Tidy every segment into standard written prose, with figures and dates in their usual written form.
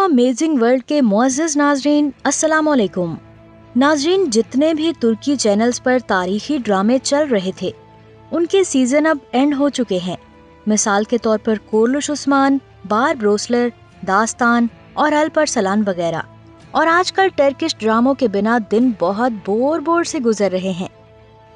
Amazing world के मुअज़्ज़िज़ नाज़रीन, अस्सलाम वालेकुम। नाज़रीन, जितने भी तुर्की चैनल्स पर तारीखी ड्रामे चल रहे थे उनके सीजन अब एंड हो चुके हैं। मिसाल के तौर पर कोर्लुश उस्मान, बारब्रोसलर, दास्तान और अल्परसलान वगैरह। और आजकल टर्किश ड्रामों के बिना दिन बहुत बोर से गुजर रहे हैं।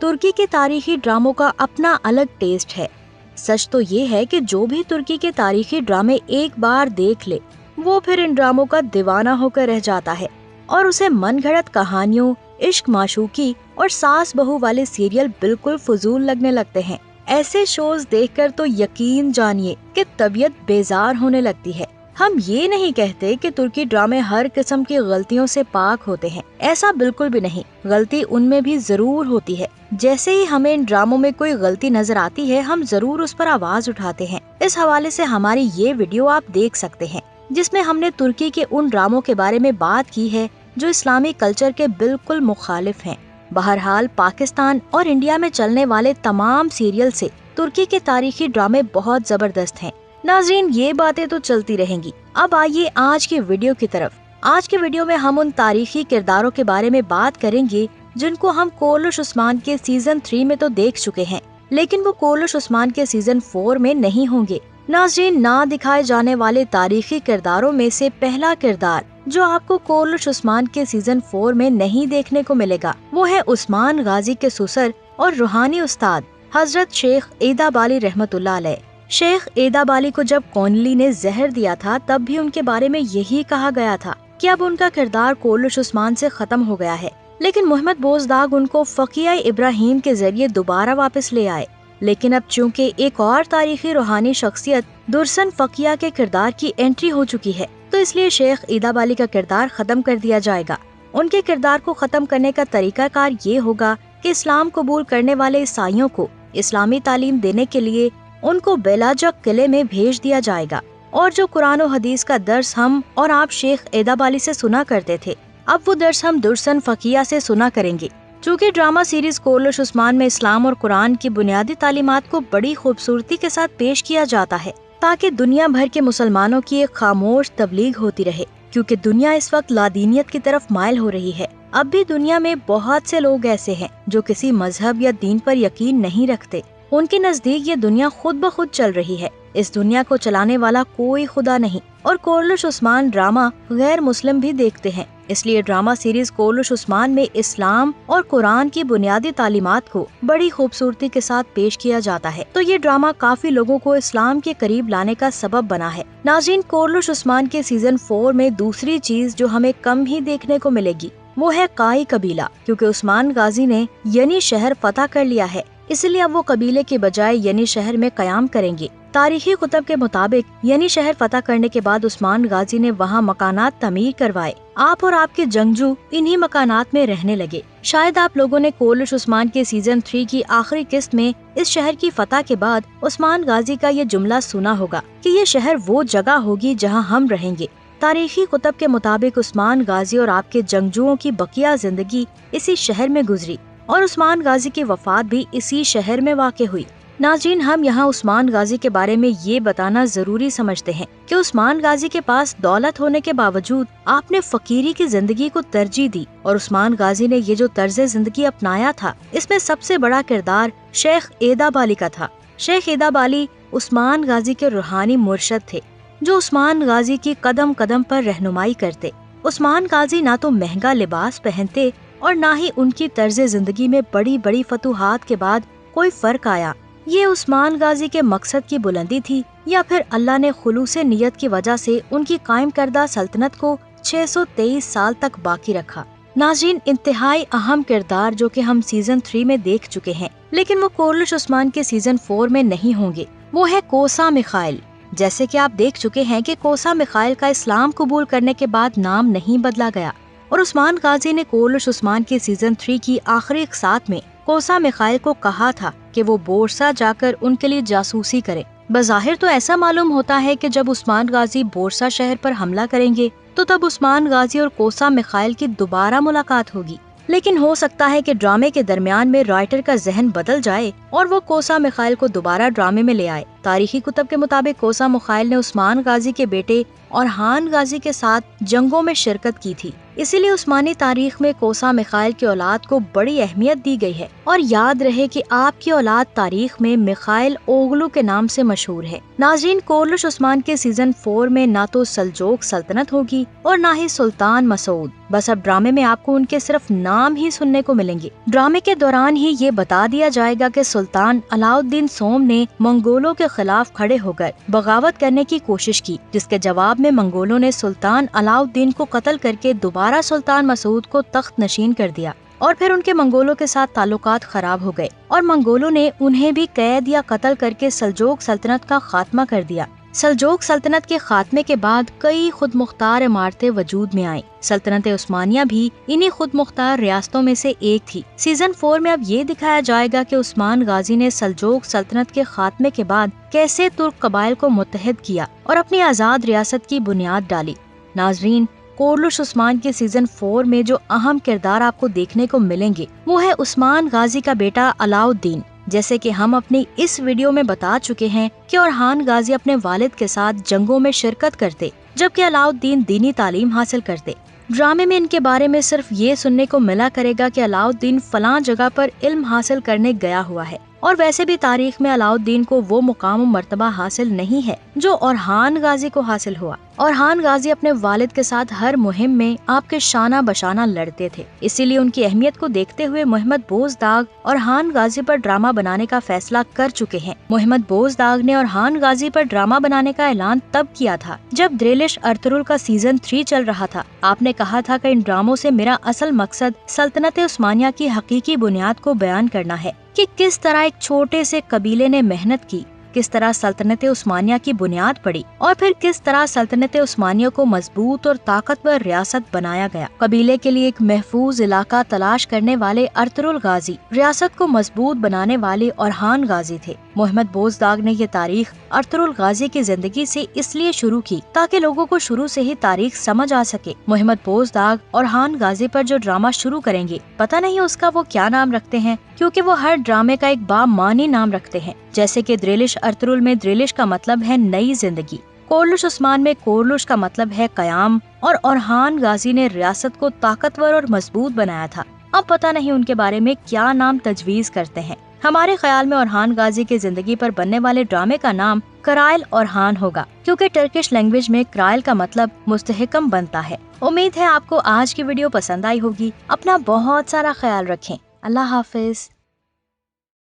तुर्की के तारीखी ड्रामों का अपना अलग टेस्ट है। सच तो ये है कि जो भी तुर्की के तारीखी ड्रामे एक बार देख ले वो फिर इन ड्रामों का दीवाना होकर रह जाता है और उसे मनगढ़ंत कहानियों, इश्क माशूकी और सास बहू वाले सीरियल बिल्कुल फजूल लगने लगते हैं। ऐसे शोज देखकर तो यकीन जानिए कि तबीयत बेजार होने लगती है। हम ये नहीं कहते कि तुर्की ड्रामे हर किस्म की गलतियों से पाक होते हैं, ऐसा बिल्कुल भी नहीं। गलती उनमें भी जरूर होती है। जैसे ही हमें इन ड्रामों में कोई गलती नजर आती है हम जरूर उस पर आवाज उठाते हैं। इस हवाले से हमारी ये वीडियो आप देख सकते हैं जिसमें हमने तुर्की के उन ड्रामों के बारे में बात की है जो इस्लामी कल्चर के बिल्कुल मुखालिफ हैं। बहरहाल पाकिस्तान और इंडिया में चलने वाले तमाम सीरियल से तुर्की के तारीखी ड्रामे बहुत जबरदस्त हैं। नाज़रीन, ये बातें तो चलती रहेंगी। अब आइए आज की वीडियो की तरफ। आज के वीडियो में हम उन तारीखी किरदारों के बारे में बात करेंगे जिनको हम कोर्लुश उस्मान के सीजन 3 में तो देख चुके हैं, लेकिन वो कोर्लुश उस्मान के सीजन 4 में नहीं होंगे। नाज़रीन, ना दिखाए जाने वाले तारीखी किरदारों में से पहला किरदार जो आपको कोर्लुश उस्मान के सीजन 4 में नहीं देखने को मिलेगा वो है उस्मान गाजी के ससुर और रूहानी उस्ताद हजरत शेख एदाबाली रहमतुल्लाह अलैह। शेख एदाबाली को जब कॉनली ने जहर दिया था तब भी उनके बारे में यही कहा गया था कि अब उनका किरदार कोर्लुश उस्मान से खत्म हो गया है, लेकिन मोहम्मद बोजदाग उनको फकिया इब्राहिम के जरिए दोबारा वापस ले आए। लेकिन अब चूँकि एक और तारीखी रूहानी शख्सियत दुर्सन फकिया के किरदार की एंट्री हो चुकी है तो इसलिए शेख एदाबाली का किरदार खत्म कर दिया जाएगा। उनके किरदार को खत्म करने का तरीकाकार ये होगा कि इस्लाम कबूल करने वाले ईसाइयों को इस्लामी तालीम देने के लिए उनको बेलाजक किले में भेज दिया जाएगा और जो कुरान और हदीस का दर्स हम और आप शेख एदाबाली से सुना करते थे अब वो दर्स हम दुर्सन फकिया से सुना करेंगे। चूँकि ड्रामा सीरीज कोर्लुश उस्मान में इस्लाम और कुरान की बुनियादी तालीमात को बड़ी खूबसूरती के साथ पेश किया जाता है ताकि दुनिया भर के मुसलमानों की एक खामोश तबलीग होती रहे, क्योंकि दुनिया इस वक्त लादीनियत की तरफ माइल हो रही है। अब भी दुनिया में बहुत से लोग ऐसे हैं जो किसी मजहब या दीन पर यकीन नहीं रखते। उनके नजदीक ये दुनिया खुद ब खुद चल रही है। इस दुनिया को चलाने वाला कोई खुदा नहीं और कोर्लुश उस्मान ड्रामा गैर मुस्लिम भी देखते हैं। इसलिए ड्रामा सीरीज कोर्लुश उस्मान में इस्लाम और कुरान की बुनियादी तालीमात को बड़ी खूबसूरती के साथ पेश किया जाता है। तो ये ड्रामा काफी लोगों को इस्लाम के करीब लाने का सबब बना है। नाज़रीन, कोर्लुश उस्मान के सीजन 4 में दूसरी चीज जो हमें कम ही देखने को मिलेगी वो है काई कबीला, क्योंकि उस्मान गाजी ने यनी शहर फतह कर लिया है, इसलिए अब वो कबीले के बजाय यनी शहर में कयाम करेंगे। तारीखी कुतब के मुताबिक यनी शहर फतह करने के बाद उस्मान गाजी ने वहाँ मकानात तमीर करवाए। आप और आपके जंगजू इन्हीं मकानात में रहने लगे। शायद आप लोगों ने कोर्लुश उस्मान के सीजन 3 की आखिरी किस्त में इस शहर की फतह के बाद उस्मान गाजी का ये जुमला सुना होगा कि ये शहर वो जगह होगी जहाँ हम रहेंगे। तारीखी कुतब के मुताबिक उस्मान गाजी और आपके जंगजुओं की बकिया जिंदगी इसी शहर में गुजरी और उस्मान गाजी की वफात भी इसी शहर में वाक़ हुई। नाज़रीन, हम यहाँ उस्मान गाजी के बारे में ये बताना जरूरी समझते हैं कि उस्मान गाजी के पास दौलत होने के बावजूद आपने फकीरी की जिंदगी को तरजीह दी और उस्मान गाजी ने ये जो तर्ज जिंदगी अपनाया था इसमें सबसे बड़ा किरदार शेख एदाबाली का था। शेख एदाबाली उस्मान गाजी के रूहानी मुर्शद थे जो उस्मान गाजी की कदम कदम पर रहनुमाई करते। उस्मान गाजी ना तो महंगा लिबास पहनते और ना ही उनकी तर्ज जिंदगी में बड़ी बड़ी फतूहात के बाद कोई फर्क आया। ये उस्मान गाजी के मकसद की बुलंदी थी या फिर अल्लाह ने खुलूसे नियत की वजह से उनकी कायम करदा सल्तनत को 623 साल तक बाकी रखा। नाज़रीन, इंतहाई अहम किरदार जो कि हम सीजन 3 में देख चुके हैं लेकिन वो कोर्लुश उस्मान के सीजन 4 में नहीं होंगे, वो है कोसा मिखाइल। जैसे कि आप देख चुके हैं कि कोसा मिखाइल का इस्लाम कबूल करने के बाद नाम नहीं बदला गया और उस्मान गाजी ने कोर्लुश उस्मान के सीजन 3 की आखिरी इकसात में कोसा मिखाइल को कहा था कि वो बोरसा जाकर उनके लिए जासूसी करे। बज़ाहिर तो ऐसा मालूम होता है कि जब उस्मान गाजी बोरसा शहर पर हमला करेंगे तो तब उस्मान गाजी और कोसा मिखाइल की दोबारा मुलाकात होगी, लेकिन हो सकता है कि ड्रामे के दरमियान में राइटर का जहन बदल जाए اور وہ کوسا میخائیل کو دوبارہ ڈرامے میں لے آئے۔ تاریخی کتب کے مطابق کوسا میخائیل نے عثمان غازی کے بیٹے اورحان غازی کے ساتھ جنگوں میں شرکت کی تھی، اسی لیے عثمانی تاریخ میں کوسا میخائیل کی اولاد کو بڑی اہمیت دی گئی ہے۔ اور یاد رہے کہ آپ کی اولاد تاریخ میں میخائیل اوغلو کے نام سے مشہور ہے۔ ناظرین، کورلش عثمان کے سیزن 4 میں نہ تو سلجوق سلطنت ہوگی اور نہ ہی سلطان مسعود، بس اب ڈرامے میں آپ کو ان کے صرف نام ہی سننے کو ملیں گے۔ ڈرامے کے دوران ہی یہ بتا دیا جائے گا کہ سلطان علاؤالدین سوم نے منگولوں کے خلاف کھڑے ہو کر بغاوت کرنے کی کوشش کی، جس کے جواب میں منگولوں نے سلطان علاؤالدین کو قتل کر کے دوبارہ سلطان مسعود کو تخت نشین کر دیا، اور پھر ان کے منگولوں کے ساتھ تعلقات خراب ہو گئے اور منگولوں نے انہیں بھی قید یا قتل کر کے سلجوق سلطنت کا خاتمہ کر دیا۔ سلجوق سلطنت کے خاتمے کے بعد کئی خود مختار عمارتیں وجود میں آئیں۔ سلطنت عثمانیہ بھی انہی خود مختار ریاستوں میں سے ایک تھی۔ سیزن 4 میں اب یہ دکھایا جائے گا کہ عثمان غازی نے سلجوق سلطنت کے خاتمے کے بعد کیسے ترک قبائل کو متحد کیا اور اپنی آزاد ریاست کی بنیاد ڈالی۔ ناظرین، کورلش عثمان کے سیزن 4 میں جو اہم کردار آپ کو دیکھنے کو ملیں گے وہ ہے عثمان غازی کا بیٹا علاؤالدین۔ جیسے کہ ہم اپنی اس ویڈیو میں بتا چکے ہیں کہ اورحان غازی اپنے والد کے ساتھ جنگوں میں شرکت کرتے، جبکہ علاؤالدین دینی تعلیم حاصل کرتے۔ ڈرامے میں ان کے بارے میں صرف یہ سننے کو ملا کرے گا کہ علاؤالدین فلاں جگہ پر علم حاصل کرنے گیا ہوا ہے، اور ویسے بھی تاریخ میں علاؤالدین کو وہ مقام و مرتبہ حاصل نہیں ہے جو اورحان غازی کو حاصل ہوا۔ اورحان غازی اپنے والد کے ساتھ ہر مہم میں آپ کے شانہ بشانہ لڑتے تھے، اسی لیے ان کی اہمیت کو دیکھتے ہوئے محمد بوزداغ اورحان غازی پر ڈرامہ بنانے کا فیصلہ کر چکے ہیں۔ محمد بوزداغ نے اورحان غازی پر ڈرامہ بنانے کا اعلان تب کیا تھا جب دریلش ارطغرل کا سیزن 3 چل رہا تھا۔ آپ نے کہا تھا کہ ان ڈراموں سے میرا اصل مقصد سلطنت عثمانیہ کی حقیقی بنیاد کو بیان کرنا ہے کہ کس طرح ایک چھوٹے سے قبیلے نے محنت کی، کس طرح سلطنت عثمانیہ کی بنیاد پڑی، اور پھر کس طرح سلطنت عثمانیہ کو مضبوط اور طاقتور ریاست بنایا گیا۔ قبیلے کے لیے ایک محفوظ علاقہ تلاش کرنے والے ارطغرل غازی ریاست کو مضبوط بنانے والے اورحان غازی تھے۔ محمد بوزداغ نے یہ تاریخ ارطغرل غازی کی زندگی سے اس لیے شروع کی تاکہ لوگوں کو شروع سے ہی تاریخ سمجھ آ سکے۔ محمد بوزداغ اورحان غازی پر جو ڈرامہ شروع کریں گے، پتہ نہیں اس کا وہ کیا نام رکھتے ہیں، کیونکہ وہ ہر ڈرامے کا ایک بامعنی نام رکھتے ہیں۔ جیسے کہ دریلش ارطغرل میں دریلش کا مطلب ہے نئی زندگی، کورلش عثمان میں کورلش کا مطلب ہے قیام، اور اورحان غازی نے ریاست کو طاقتور اور مضبوط بنایا تھا۔ اب پتہ نہیں ان کے بارے میں کیا نام تجویز کرتے ہیں۔ ہمارے خیال میں اورحان غازی کی زندگی پر بننے والے ڈرامے کا نام کرائل اورحان ہوگا، کیونکہ ٹرکش لینگویج میں کرائل کا مطلب مستحکم بنتا ہے۔ امید ہے آپ کو آج کی ویڈیو پسند آئی ہوگی۔ اپنا بہت سارا خیال رکھیں۔ اللہ حافظ۔